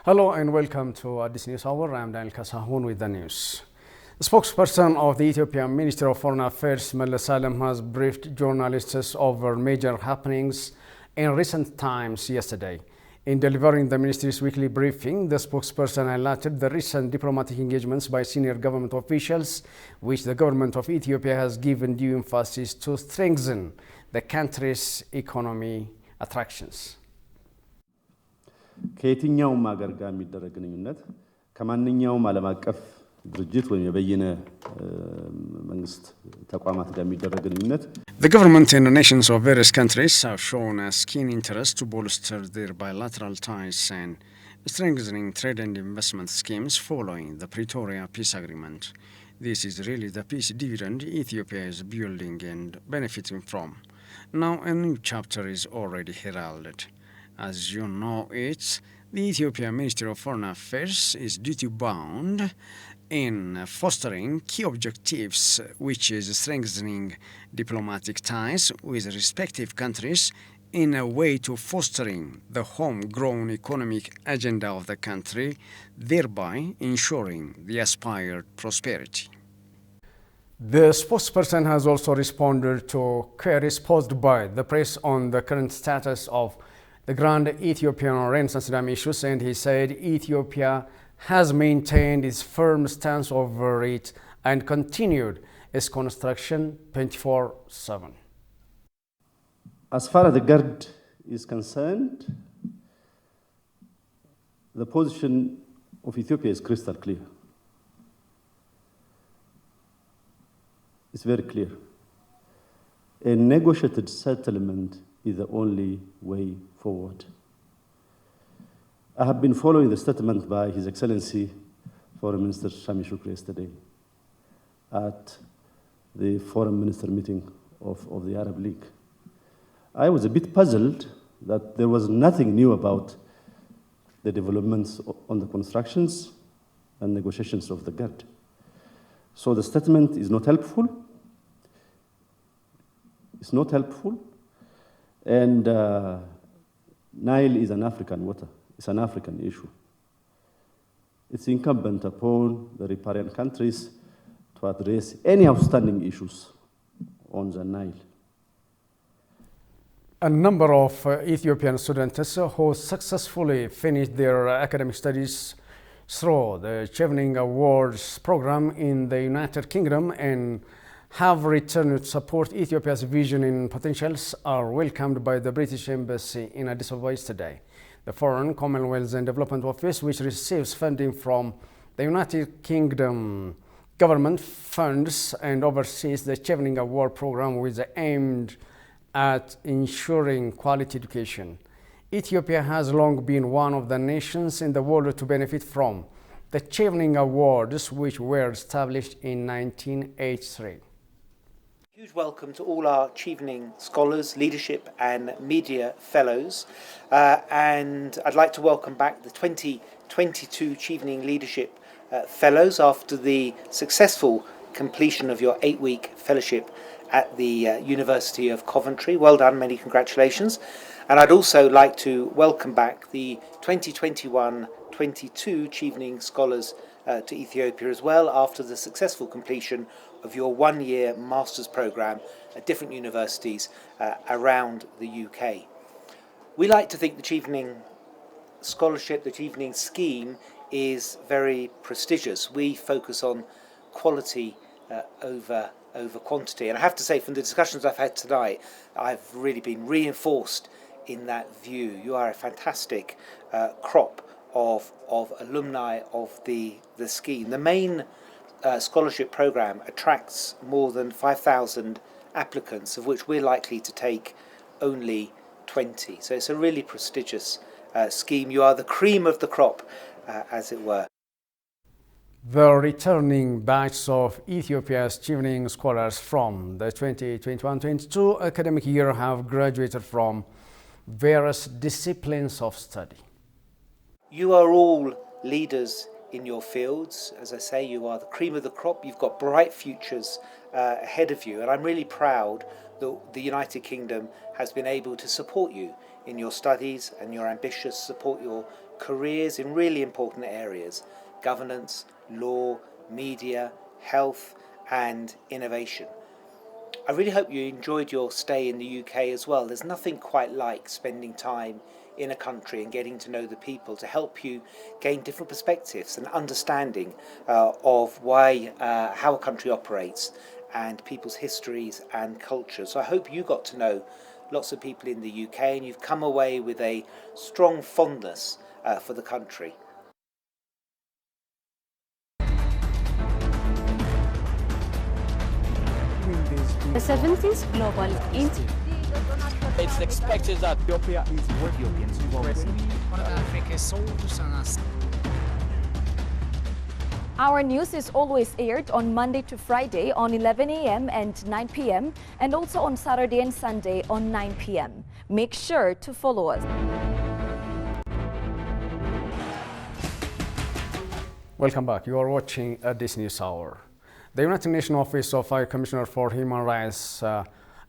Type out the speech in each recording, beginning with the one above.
Hello and welcome to Addis News Hour. I'm Daniel Kasahun with the news. The spokesperson of the Ethiopian Ministry of Foreign Affairs, Meles Alem, has briefed journalists over major happenings in recent times yesterday. In delivering the ministry's weekly briefing, the spokesperson highlighted the recent diplomatic engagements by senior government officials, which the government of Ethiopia has given due emphasis to strengthen the country's economy attractions. ከየትኛውም ሀገር ጋር የሚደረግ ግንኙነት ከማንኛውም ዓለም አቀፍ ድርጅት ወይም የበየነ መንግስት ተቋማት ጋር የሚደረግ ግንኙነት The government and the nations of various countries have shown a keen interest to bolster their bilateral ties and strengthening trade and investment schemes following the Pretoria Peace Agreement. This is really the peace dividend Ethiopia is building and benefiting from. Now a new chapter is already heralded. As you know the Ethiopian Ministry of Foreign Affairs is duty-bound in fostering key objectives, which is strengthening diplomatic ties with respective countries in a way to fostering the homegrown economic agenda of the country, thereby ensuring the aspired prosperity. The spokesperson has also responded to queries posed by the press on the current status of the Grand Ethiopian Renaissance Dam issues, and he said Ethiopia has maintained its firm stance over it and continued its construction 24/7. As far as the GERD is concerned, the position of Ethiopia is crystal clear. It's very clear. A negotiated settlement is the only way forward. I have been following the statement by His Excellency Foreign Minister Shami Shukri yesterday at the Foreign Minister meeting of the Arab League. I was a bit puzzled that there was nothing new about the developments on the constructions and negotiations of the GERD. So the statement is not helpful. It's not helpful. And Nile is an African water. It's an African issue. It's incumbent upon the riparian countries to address any outstanding issues on the Nile. A number of Ethiopian students who successfully finished their academic studies through the Chevening Awards program in the United Kingdom and have returned to support Ethiopia's vision and potentials are welcomed by the British Embassy in Addis Ababa yesterday. The Foreign, Commonwealth and Development Office, which receives funding from the United Kingdom government funds and oversees the Chevening Award program, which is aimed at ensuring quality education. Ethiopia has long been one of the nations in the world to benefit from the Chevening Awards, which were established in 1983. Huge welcome to all our Chevening scholars, leadership and media fellows. And I'd like to welcome back the 2022 Chevening Leadership Fellows after the successful completion of your 8-week fellowship at the University of Coventry. Well done, many congratulations. And I'd also like to welcome back the 2021-22 Chevening Scholars to Ethiopia as well after the successful completion of your 1-year master's programme at different universities around the UK. We like to think the Chevening Scholarship, the Chevening scheme is very prestigious. We focus on quality over quantity. And I have to say, from the discussions I've had tonight, I've really been reinforced in that view. You are a fantastic crop of alumni of the scheme. The main scholarship program attracts more than 5,000 applicants, of which we're likely to take only 20. So it's a really prestigious scheme. You are the cream of the crop, as it were. The returning batch of Ethiopia's Chevening scholars from the 2021-22 academic year have graduated from various disciplines of study. You are all leaders in your fields. As I say, you are the cream of the crop. You've got bright futures ahead of you. And I'm really proud that the United Kingdom has been able to support you in your studies and your ambitions, support your careers in really important areas: governance, law, media, health and innovation. I really hope you enjoyed your stay in the UK as well. There's nothing quite like spending time in a country and getting to know the people to help you gain different perspectives and understanding of why, how a country operates and people's histories and cultures. So I hope you got to know lots of people in the UK and you've come away with a strong fondness for the country. The 70th Global Institute. It's expected that Ethiopia is Ethiopians Our news is always aired on Monday to Friday on 11 a.m. and 9 p.m. and also on Saturday and Sunday on 9 p.m. Make sure to follow us. Welcome back. You are watching this news hour. The United Nations Office of High Commissioner for Human Rights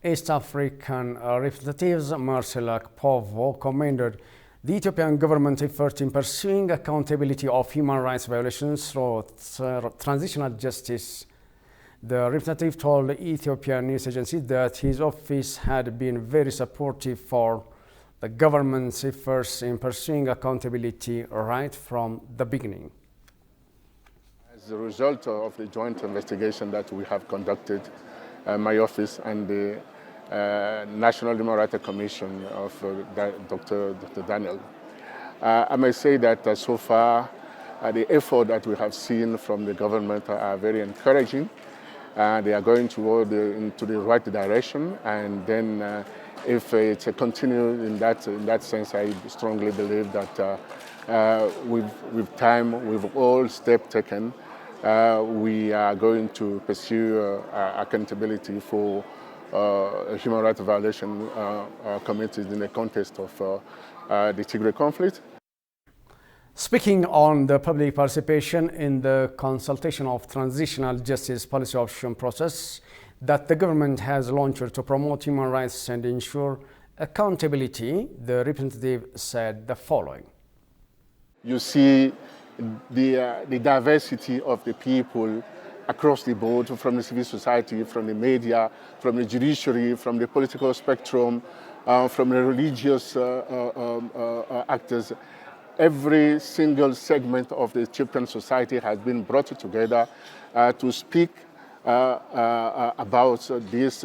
East African representatives Marcela Kpovo commended the Ethiopian government effort in pursuing accountability of human rights violations through transitional justice. The representative told the Ethiopian news agency that his office had been very supportive for the government's efforts in pursuing accountability right from the beginning. As a result of the joint investigation that we have conducted, my office and the National Human Rights Commission of Dr. Daniel, I may say that so far the effort that we have seen from the government are very encouraging. They are going into the right direction, and then if it continues in that sense, I strongly believe that with time, with all steps taken, we are going to pursue accountability for human rights violation committed in the context of the Tigray conflict. Speaking on the public participation in the consultation of transitional justice policy option process that the government has launched to promote human rights and ensure accountability, the representative said the following. You see the diversity of the people across the board, from the civil society, from the media, from the judiciary, from the political spectrum, from the religious actors. Every single segment of the Ethiopian society has been brought together to speak about this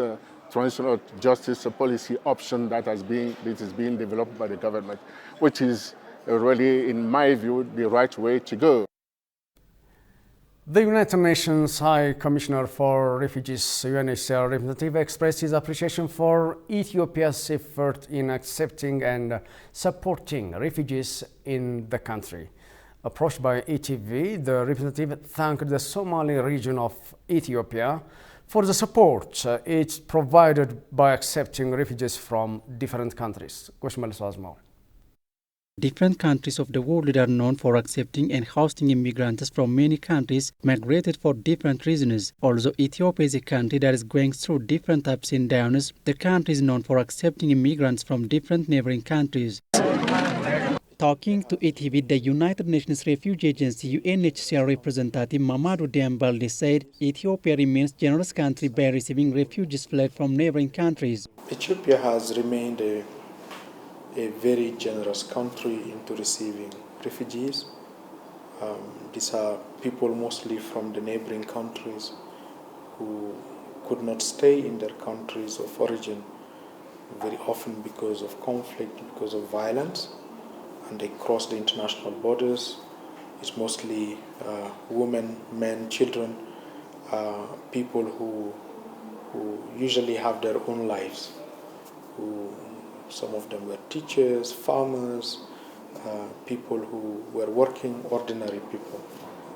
transitional justice policy option that is being developed by the government, which is really, in my view, the right way to go. The United Nations High Commissioner for Refugees, UNHCR representative, expressed his appreciation for Ethiopia's effort in accepting and supporting refugees in the country. Approached by ETV, the representative thanked the Somali region of Ethiopia for the support it provided by accepting refugees from different countries. Different countries of the world are known for accepting and hosting immigrants from many countries migrated for different reasons. Although Ethiopia is a country that is going through different ups and downs, the country is known for accepting immigrants from different neighboring countries. Talking to ETV, the United Nations Refugee Agency UNHCR representative Mamadou Diambalde said Ethiopia remains a generous country by receiving refugees fled from neighboring countries. Ethiopia has remained a very generous country into receiving refugees. These are people mostly from the neighboring countries who could not stay in their countries of origin very often because of conflict, because of violence, and they cross the international borders. It's mostly women, men, children, people who usually have their own lives, some of them were teachers, farmers, people who were working, ordinary people.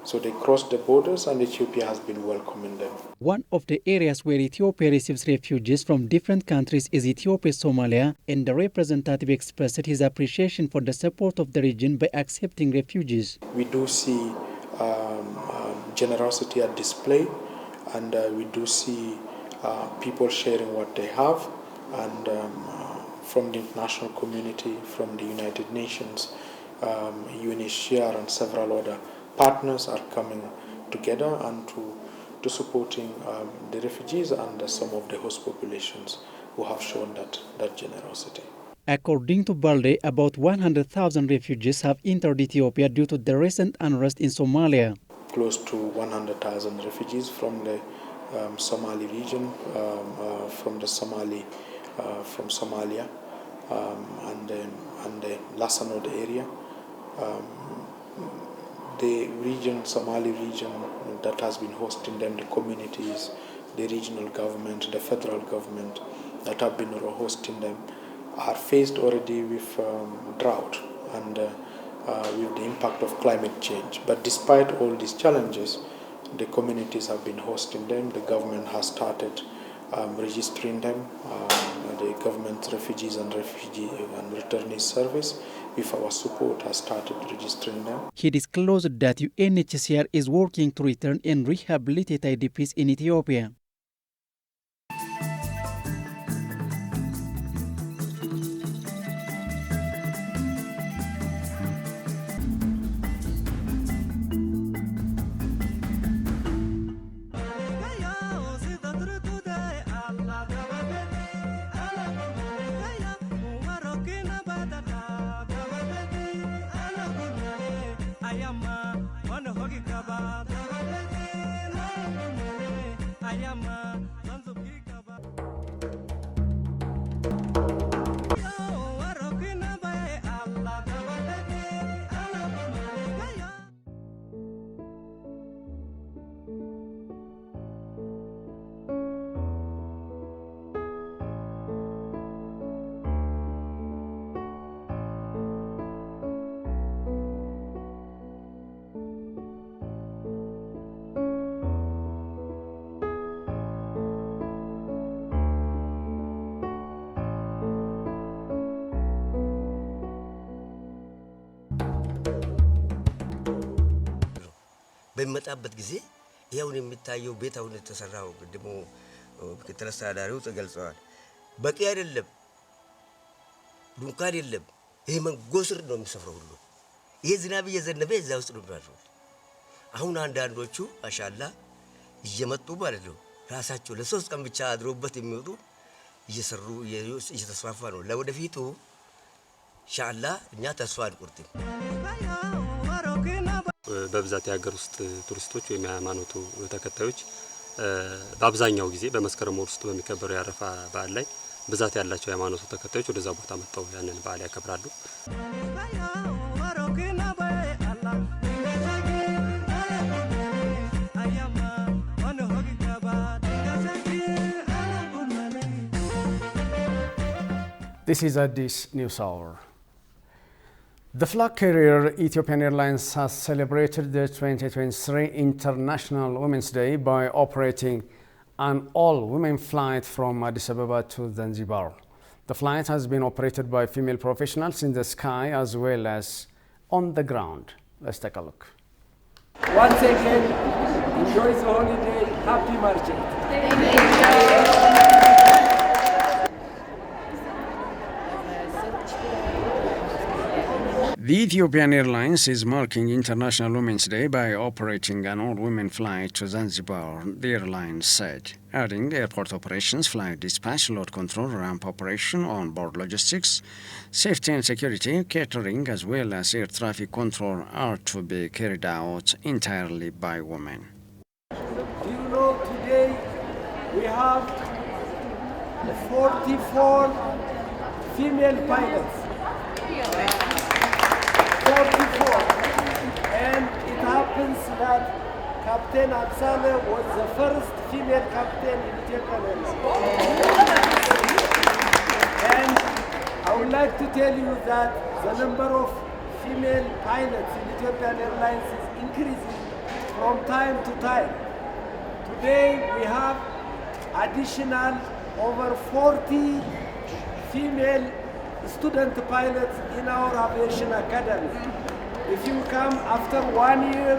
So they crossed the borders and Ethiopia has been welcoming them. One of the areas where Ethiopia receives refugees from different countries is Ethiopia, Somalia, and the representative expressed his appreciation for the support of the region by accepting refugees. We do see generosity at display, and we do see people sharing what they have, and from the international community, from the United Nations, UNHCR and several other partners are coming together and to supporting the refugees and some of the host populations who have shown that generosity. According to Balde, about 100,000 refugees have entered Ethiopia due to the recent unrest in Somalia. Close to 100,000 refugees from the Somali region, from Somalia, and the Lassanod area. The region, Somali region, that has been hosting them, the communities, the regional government, the federal government that have been hosting them, are faced already with drought and with the impact of climate change. But despite all these challenges, the communities have been hosting them. The government has started registering them. The government Refugees and Returnees Service, with our support, has started registering them. He disclosed that UNHCR is working to return and rehabilitate IDPs in Ethiopia. በመጣበት ጊዜ ያውን የሚታየው ቤታውን ተሰራው ደሞ ከተለሳዳሪው ተገልጿል በቂ አይደለም ዱንካን የለም ይሄ መንጎስር ነው የሚሰፍረው ሁሉ ይሄ ዝናብ እየዘነበ እዛ ውስጥ ነው ብራሩ አሁን አንዳንዶቹ ማሻአላ እየመጡ ማለት ነው ራሳቸው ለሶስት ቀን ብቻ አድሮበት የሚወጡ እየሰሩ እየተስፋፋ ነው ለወደፊቱ ኢንሻአላ እኛ ተስፋ አንቆርጥም በብዛት ያገር ውስጥ ቱሪስቶች ወይ የሃይማኖቱ ተከታዮች በአብዛኛው ጊዜ በመስከረም ወር ውስጥ በሚከበረው ያረፋ በዓል ላይ ብዛት ያላቸው የሃይማኖቱ ተከታዮች ወደዛ ቦታ መጥተው ያንን በዓል ያከብራሉ። This is Addis News Hour. The flag carrier Ethiopian Airlines has celebrated the 2023 International Women's Day by operating an all-women flight from Addis Ababa to Zanzibar. The flight has been operated by female professionals in the sky as well as on the ground. Let's take a look. Once again, enjoy the holiday. Happy marching. The Ethiopian Airlines is marking International Women's Day by operating an all-women flight to Zanzibar, the airline said, adding airport operations, flight dispatch, load control, ramp operation, on-board logistics, safety and security, catering, as well as air traffic control are to be carried out entirely by women. Do you know today we have 44 female pilots. 44. And it happens that Captain Absale was the first female captain in Ethiopian Airlines. And I would like to tell you that the number of female pilots in Ethiopian Airlines is increasing from time to time. Today we have additional over 40 female student pilots in our aviation academy. If you come after 1 year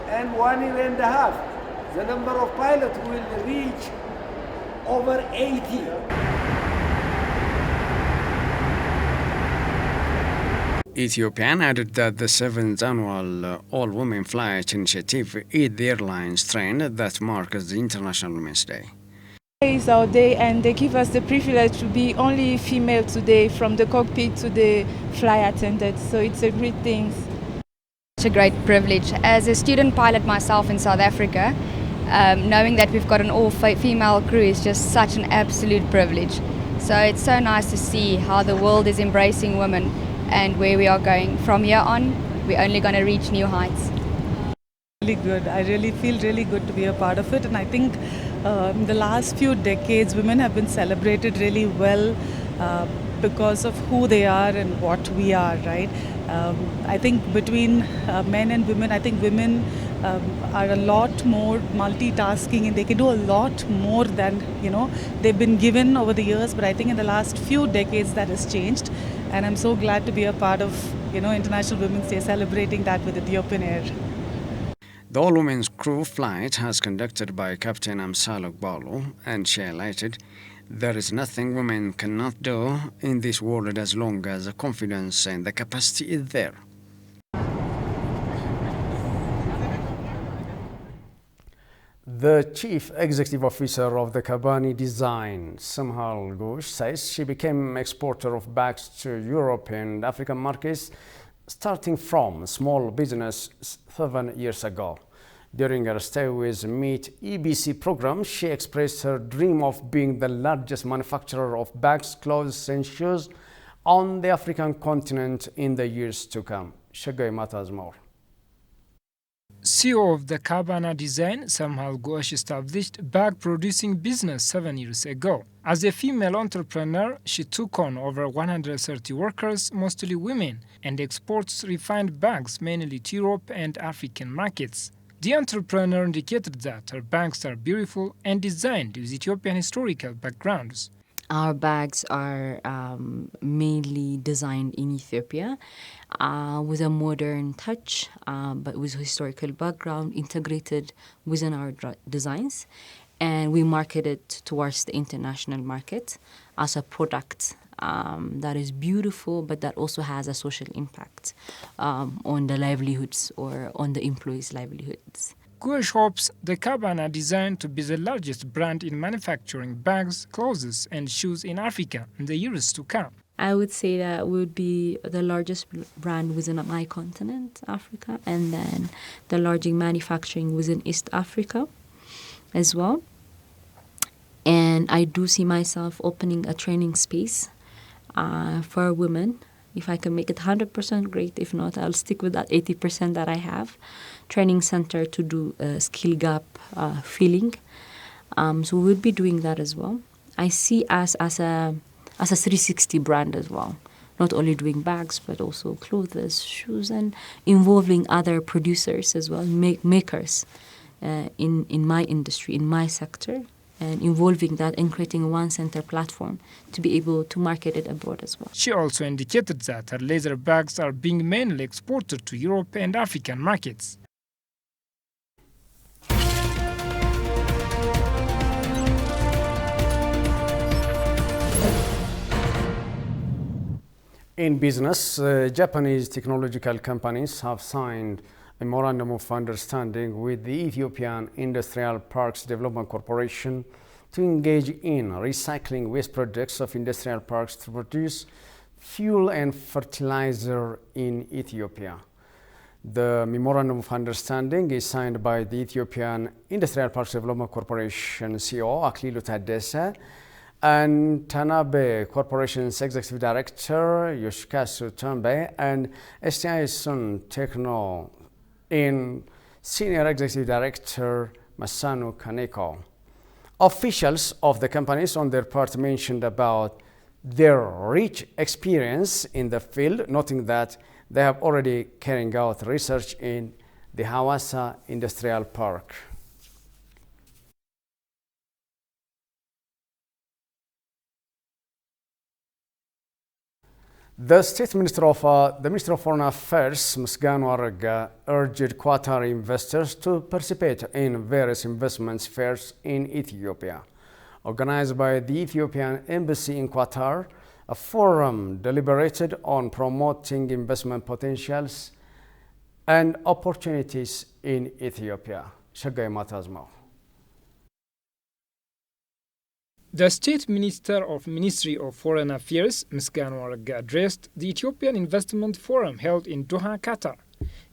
and 1 year and a half, the number of pilots will reach over 80. Ethiopian added that the 7th annual All-Women Flight Initiative is the airline's trend that marks the International Women's Day. It's our day, and they give us the privilege to be only female today, from the cockpit to the flight attendant, so it's a great thing. It's a great privilege. As a student pilot myself in South Africa, knowing that we've got an all-female crew is just such an absolute privilege. So it's so nice to see how the world is embracing women and where we are going. From here on, we're only going to reach new heights. Really good. I really feel really good to be a part of it, and I think in the last few decades, women have been celebrated really well because of who they are and what we are, right? I think between men and women, I think women are a lot more multitasking, and they can do a lot more than, they've been given over the years. But I think in the last few decades that has changed, and I'm so glad to be a part of, International Women's Day, celebrating that with Ethiopian Air. The all-women's crew flight has conducted by Captain Amsalo Gbalo, and she highlighted, there is nothing women cannot do in this world as long as the confidence and the capacity is there. The Chief Executive Officer of the Kabani Design, Samhal Ghosh, says she became exporter of bags to Europe and African markets starting from small business 7 years ago. During her stay with Meet EBC program, she expressed her dream of being the largest manufacturer of bags, clothes and shoes on the African continent in the years to come. Shagai Mata has more. CEO of the Kabana Design, Samhal Ghosh, established bag-producing business 7 years ago. As a female entrepreneur, she took on over 130 workers, mostly women, and exports refined bags mainly to Europe and African markets. The entrepreneur indicated that her bags are beautiful and designed with Ethiopian historical backgrounds. Our bags are mainly designed in Ethiopia with a modern touch, but with historical background integrated within our designs. And we market it towards the international market as a product that is beautiful, but that also has a social impact on the livelihoods or on the employees' livelihoods. Ghosh hopes the Kabana Design to be the largest brand in manufacturing bags, clothes and shoes in Africa in the years to come. I would say that we would be the largest brand within my continent, Africa, and then the largest manufacturing within East Africa as well. And I do see myself opening a training space for women. If I can make it 100%, great. If not, I'll stick with that 80% that I have. Training center to do skill gap filling. So we'll be doing that as well. I see us as a 360 brand as well. Not only doing bags, but also clothes, shoes, and involving other producers as well, makers in my industry, in my sector, and involving that and creating one center platform to be able to market it abroad as well. She also indicated that her leather bags are being mainly exported to Europe and African markets. In business, Japanese technological companies have signed a memorandum of understanding with the Ethiopian Industrial Parks Development Corporation to engage in recycling waste products of industrial parks to produce fuel and fertilizer in Ethiopia. The memorandum of understanding is signed by the Ethiopian Industrial Parks Development Corporation CEO Aklilu Taddese and Tanabe Corporation's Executive Director Yoshikazu Tombe and STI Sun Techno in Senior Executive Director Masanu Kaneko. Officials of the companies on their part mentioned about their rich experience in the field, noting that they have already carrying out research in the Hawassa Industrial Park. The State Minister of Foreign Affairs, Misganu Arega, urged Qatari investors to participate in various investment fairs in Ethiopia. Organized by the Ethiopian Embassy in Qatar, A forum deliberated on promoting investment potentials and opportunities in Ethiopia. Shagai Matazmo. The State Minister of Ministry of Foreign Affairs, Misganu Arega, addressed the Ethiopian Investment Forum held in Doha, Qatar.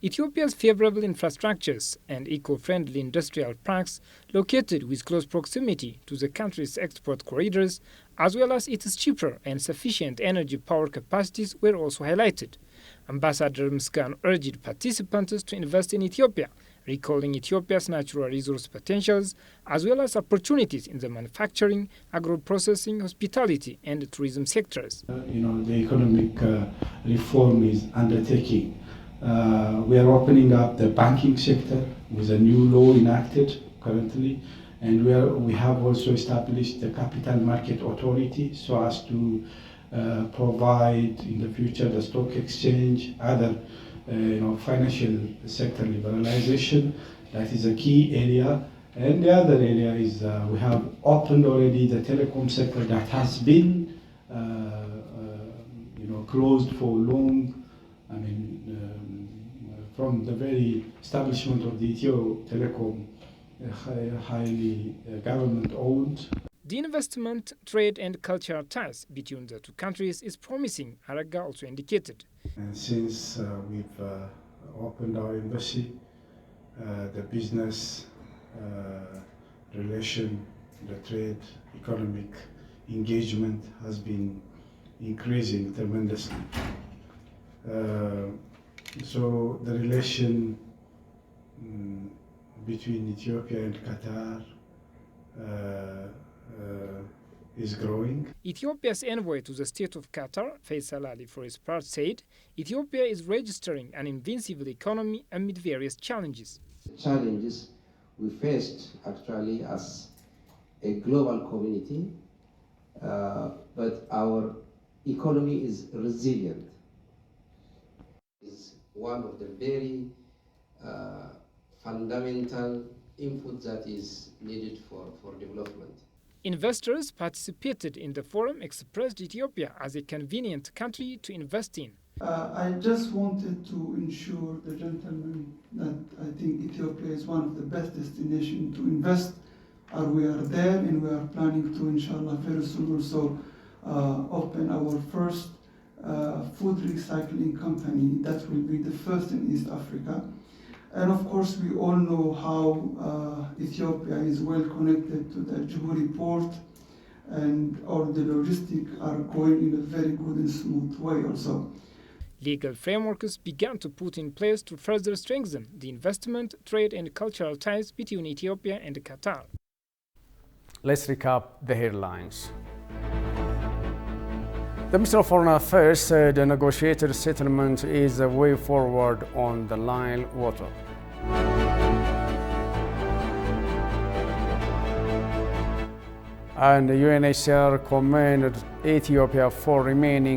Ethiopia's favorable infrastructures and eco-friendly industrial parks located with close proximity to the country's export corridors, as well as its cheaper and sufficient energy power capacities, were also highlighted. Ambassador Misganu urged participants to invest in Ethiopia, recalling Ethiopia's natural resource potentials, as well as opportunities in the manufacturing, agro-processing, hospitality, and tourism sectors. The economic reform is undertaking. We are opening up the banking sector with a new law enacted currently, and we have also established the Capital Market Authority so as to provide in the future the stock exchange, other financial sector liberalization. That is a key area. And the other area is we have opened already the telecom sector that has been closed for long. From the very establishment of the Ethio Telecom, highly government-owned. The investment, trade and cultural ties between the two countries is promising, Arega also indicated. And since we've opened our embassy, the business relation, the trade, economic engagement has been increasing tremendously. So the relation between Ethiopia and Qatar is growing. Ethiopia's envoy to the state of Qatar, Faisal Ali, for his part, said Ethiopia is registering an invincible economy amid various challenges. The challenges we faced actually as a global community, but our economy is resilient. It's one of the very fundamental input that is needed for development. Investors participated in the forum expressed Ethiopia as a convenient country to invest in. I just wanted to ensure the gentleman that I think Ethiopia is one of the best destinations to invest. We are there and we are planning to, inshallah, very soon also open our first food recycling company that will be the first in East Africa. And of course, we all know how Ethiopia is well connected to the Djibouti port, and all the logistics are going in a very good and smooth way also. Legal frameworks began to put in place to further strengthen the investment, trade and cultural ties between Ethiopia and Qatar. Let's recap the headlines. The Minister of Foreign Affairs said a negotiated settlement is the way forward on the Nile water. And the UNHCR commended Ethiopia for remaining